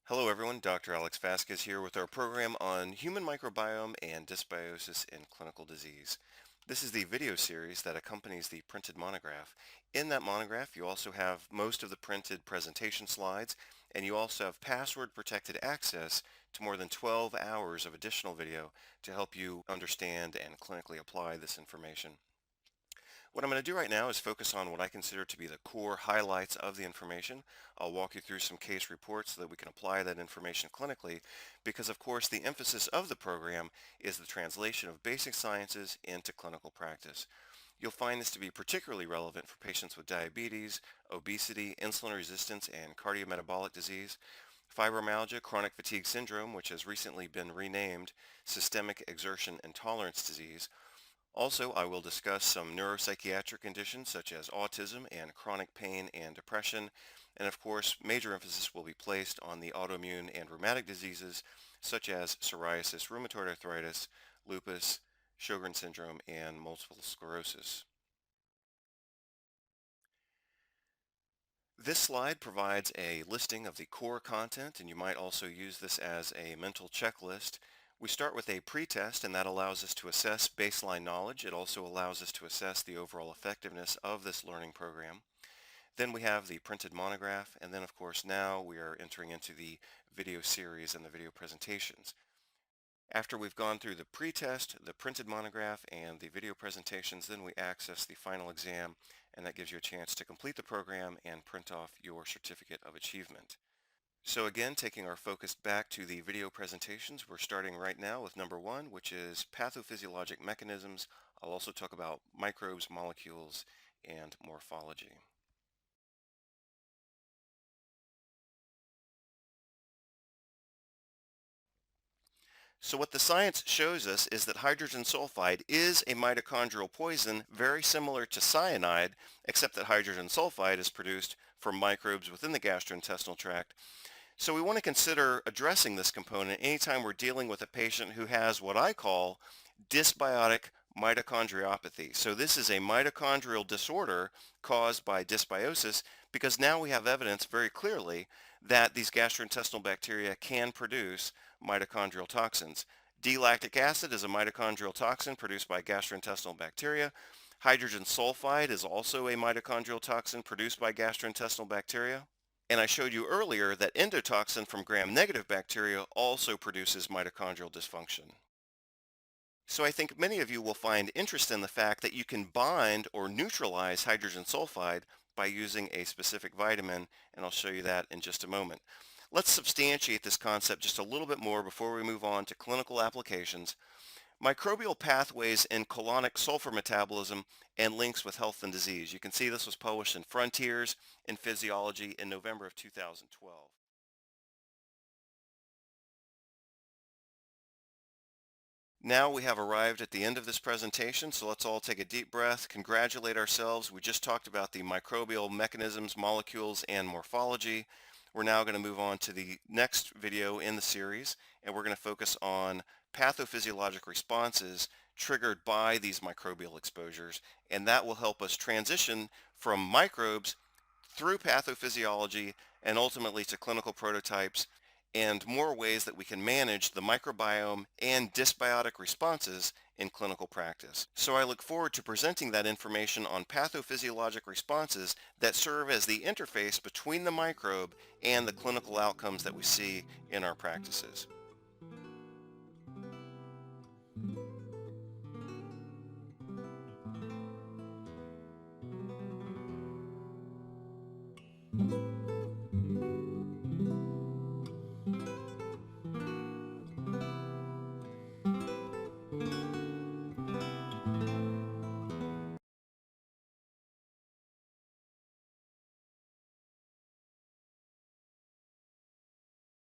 Hello everyone, Dr. Alex Vasquez here with our program on human microbiome and dysbiosis in clinical disease. This is the video series that accompanies the printed monograph. In that monograph, you also have most of the printed presentation slides, and you also have password protected access to more than 12 hours of additional video to help you understand and clinically apply this information. What I'm going to do right now is focus on what I consider to be the core highlights of the information. I'll walk you through some case reports so that we can apply that information clinically because of course the emphasis of the program is the translation of basic sciences into clinical practice. You'll find this to be particularly relevant for patients with diabetes, obesity, insulin resistance, and cardiometabolic disease, fibromyalgia, chronic fatigue syndrome, which has recently been renamed systemic exertion intolerance disease. Also, I will discuss some neuropsychiatric conditions such as autism and chronic pain and depression. And of course, major emphasis will be placed on the autoimmune and rheumatic diseases such as psoriasis, rheumatoid arthritis, lupus, Sjogren's syndrome, and multiple sclerosis. This slide provides a listing of the core content, and you might also use this as a mental checklist. We start with a pretest, and that allows us to assess baseline knowledge. It also allows us to assess the overall effectiveness of this learning program. Then we have the printed monograph, and then of course now we are entering into the video series and the video presentations. After we've gone through the pretest, the printed monograph, and the video presentations, then we access the final exam, and that gives you a chance to complete the program and print off your certificate of achievement. So again, taking our focus back to the video presentations, we're starting right now with number one, which is pathophysiologic mechanisms. I'll also talk about microbes, molecules, and morphology. So what the science shows us is that hydrogen sulfide is a mitochondrial poison very similar to cyanide, except that hydrogen sulfide is produced from microbes within the gastrointestinal tract. So we want to consider addressing this component anytime we're dealing with a patient who has what I call dysbiotic mitochondriopathy. So this is a mitochondrial disorder caused by dysbiosis because now we have evidence very clearly that these gastrointestinal bacteria can produce mitochondrial toxins. D-lactic acid is a mitochondrial toxin produced by gastrointestinal bacteria. Hydrogen sulfide is also a mitochondrial toxin produced by gastrointestinal bacteria. And I showed you earlier that endotoxin from gram-negative bacteria also produces mitochondrial dysfunction. So I think many of you will find interest in the fact that you can bind or neutralize hydrogen sulfide by using a specific vitamin, and I'll show you that in just a moment. Let's substantiate this concept just a little bit more before we move on to clinical applications. Microbial pathways in colonic sulfur metabolism and links with health and disease. You can see this was published in Frontiers in Physiology in November of 2012. Now we have arrived at the end of this presentation, so let's all take a deep breath, congratulate ourselves. We just talked about the microbial mechanisms, molecules, and morphology. We're now going to move on to the next video in the series, and we're going to focus on pathophysiologic responses triggered by these microbial exposures, and that will help us transition from microbes through pathophysiology and ultimately to clinical prototypes and more ways that we can manage the microbiome and dysbiotic responses in clinical practice. So I look forward to presenting that information on pathophysiologic responses that serve as the interface between the microbe and the clinical outcomes that we see in our practices.